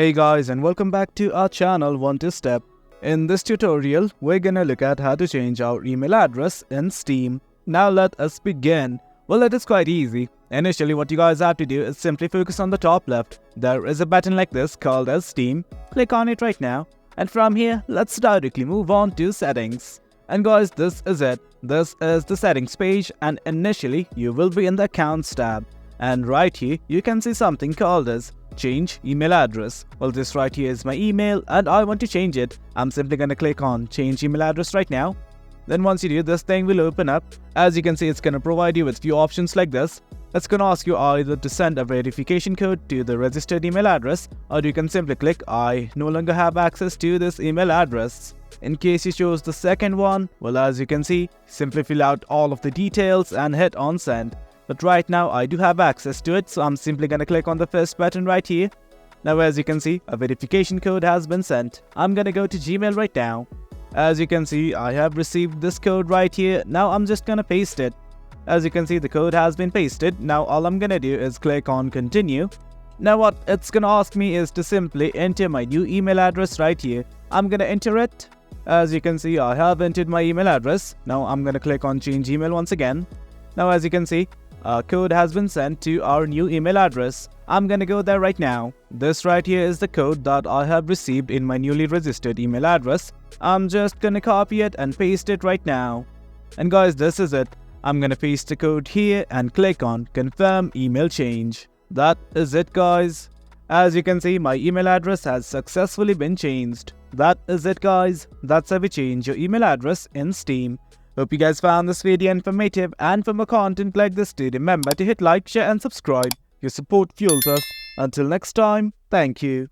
Hey guys, and welcome back to our channel One to Step. In this tutorial, we're gonna look at how to change our email address in Steam. Now let us begin. Well, it is quite easy. Initially, what you guys have to do is simply focus on the top left. There is a button like this called as Steam. Click on it right now. And from here, let's directly move on to settings. And guys, this is it. This is the settings page, and initially, you will be in the accounts tab. And right here, you can see something called as change email address. Well, this right here is my email and I want to change it. I'm simply gonna click on change email address right now. Then once you do, this thing will open up. As you can see, it's gonna provide you with few options like this. It's gonna ask you either to send a verification code to the registered email address, or you can simply click I no longer have access to this email address. In case you chose the second one, well, as you can see, simply fill out all of the details and hit on send. But right now I do have access to it, so I'm simply gonna click on the first button right here. Now as you can see, a verification code has been sent. I'm gonna go to Gmail right now. As you can see, I have received this code right here. Now I'm just gonna paste it. As you can see, the code has been pasted. Now all I'm gonna do is click on continue. Now what it's gonna ask me is to simply enter my new email address right here. I'm gonna enter it. As you can see, I have entered my email address. Now I'm gonna click on change email once again. Now as you can see, a code has been sent to our new email address. I'm gonna go there right now. This right here is the code that I have received in my newly registered email address. I'm just gonna copy it and paste it right now. And guys, this is it. I'm gonna paste the code here and click on confirm email change. That is it, guys. As you can see, my email address has successfully been changed. That is it, guys. That's how we change your email address in Steam. Hope you guys found this video informative, and for more content like this, do remember to hit like, share and subscribe. Your support fuels us. Until next time, thank you.